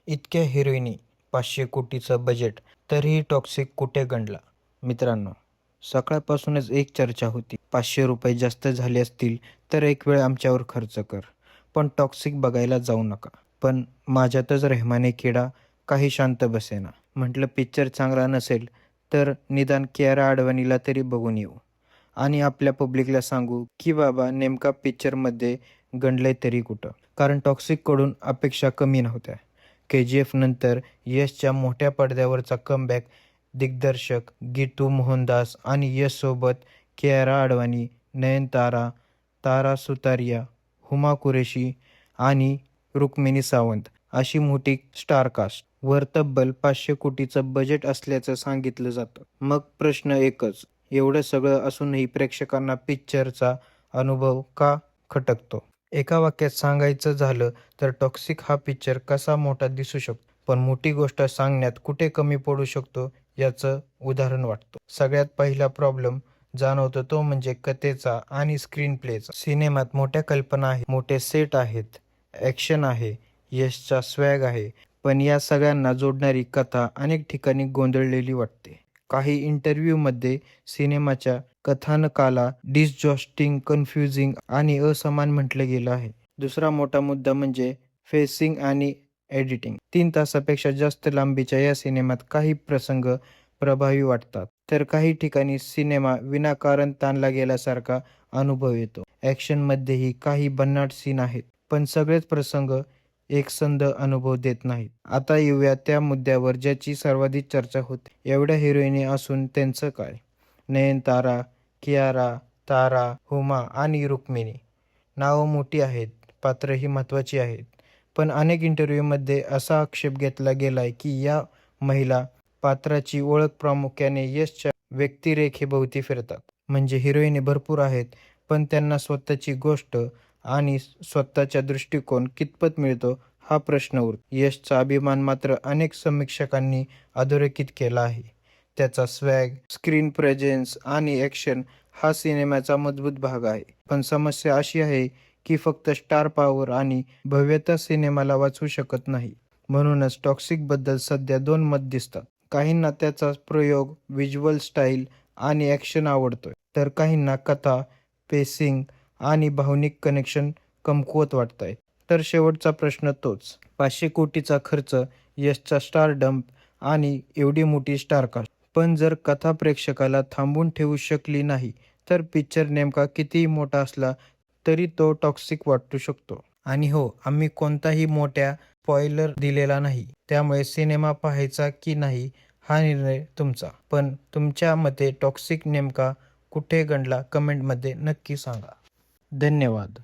इतक्या हिरोईनी, 500 कोटीचं बजेट, तरीही टॉक्सिक कुठे गंडला? मित्रांनो, सकाळपासूनच एक चर्चा होती. ₹500 जास्त झाले असतील तर एक वेळ आमच्यावर खर्च कर. पण टॉक्सिक बघायला जाऊ नका. पण माझ्यातच रेहमाने किडा काही शांत बसेना. म्हटलं पिक्चर चांगला नसेल तर निदान कियारा अडवाणीला तरी बघून येऊ. आणि आपल्या पब्लिकला सांगू की बाबा नेमका पिक्चरमध्ये गंडलंय तरी कुठं. कारण टॉक्सिककडून अपेक्षा कमी नव्हत्या. के-जी-एफ नंतर यशच्या मोठ्या पडद्यावरचा कमबॅक, दिग्दर्शक गीतू मोहनदास आणि यशसोबत कियारा अडवाणी, नयनतारा, तारा सुतारिया, हुमा कुरेशी आणि रुक्मिणी सावंत अशी मोठी स्टारकास्ट. वर तब्बल 500 कोटीचं बजेट असल्याचं सांगितलं जातं. मग प्रश्न एकच, एवढं सगळं असूनही प्रेक्षकांना पिक्चरचा अनुभव का खटकतो? एका वाक्यात सांगायचं झालं तर टॉक्सिक हा पिक्चर कसा मोठा दिसू शकतो, पण मोठी गोष्ट सांगण्यात कुठे कमी पडू शकतो याचं उदाहरण वाटतं. सगळ्यात पहिला प्रॉब्लेम जाणवतो तो म्हणजे कथेचा आणि स्क्रीन प्लेचा. सिनेमात मोठ्या कल्पना आहेत, मोठे सेट आहेत, ॲक्शन आहे, यशचा स्वॅग आहे, पण या सगळ्यांना जोडणारी कथा अनेक ठिकाणी गोंधळलेली वाटते. काही इंटरव्ह्यूमध्ये सिनेमाच्या कथानकाला डिसजॉस्टिंग, कन्फ्युजिंग आणि असमान म्हटलं गेलं आहे. दुसरा मोठा मुद्दा म्हणजे फेसिंग आणि एडिटिंग. 3 तासापेक्षा जास्त लांबीच्या या सिनेमात काही प्रसंग प्रभावी वाटतात, तर काही ठिकाणी सिनेमा विनाकारण ताणला गेल्यासारखा अनुभव येतो. ॲक्शनमध्येही काही भन्नाट सीन आहेत, पण सगळेच प्रसंग एकसंध अनुभव देत नाहीत. आता येऊया त्या मुद्द्यावर ज्याची सर्वाधिक चर्चा होते. एवढ्या हिरोईनी असून त्यांचं काय? नयनतारा, कियारा, तारा, हुमा आणि रुक्मिणी. नावं मोठी आहेत, पात्रही महत्त्वाची आहेत. पण अनेक इंटरव्ह्यूमध्ये असा आक्षेप घेतला गेलाय की या महिला पात्राची ओळख प्रामुख्याने यशच्या व्यक्तिरेखेभोवती फिरतात. म्हणजे हिरोईनी भरपूर आहेत, पण त्यांना स्वतःची गोष्ट आणि स्वतःचा दृष्टिकोन कितपत मिळतो हा प्रश्न उरतो. यशचा अभिमान मात्र अनेक समीक्षकांनी अधोरेखित केला आहे. त्याचा स्वॅग, स्क्रीन प्रेझेन्स आणि ॲक्शन हा सिनेमाचा मजबूत भाग आहे. पण समस्या अशी आहे की फक्त स्टार पॉवर आणि भव्यता सिनेमाला वाचवू शकत नाही. म्हणूनच टॉक्सिकबद्दल सध्या 2 मत दिसतात. काहींना त्याचा प्रयोग, व्हिज्युअल स्टाईल आणि ॲक्शन आवडतोय, तर काहींना कथा, पेसिंग आणि भावनिक कनेक्शन कमकुवत वाटतायत. तर शेवटचा प्रश्न तोच, 500 कोटीचा खर्च, यशचा स्टारडम आणि एवढी मोठी स्टारकास्ट. पण जर कथा प्रेक्षकाला थांबवून ठेवू शकली नाही, तर पिक्चर नेमका कितीही मोठा असला तरी तो टॉक्सिक वाटू शकतो. आणि हो, आम्ही कोणताही मोठ्या स्पॉइलर दिलेला नाही. त्यामुळे सिनेमा पाहायचा की नाही हा निर्णय तुमचा. पण तुमच्या मते टॉक्सिक नेमका कुठे गंडला कमेंटमध्ये नक्की सांगा. धन्यवाद.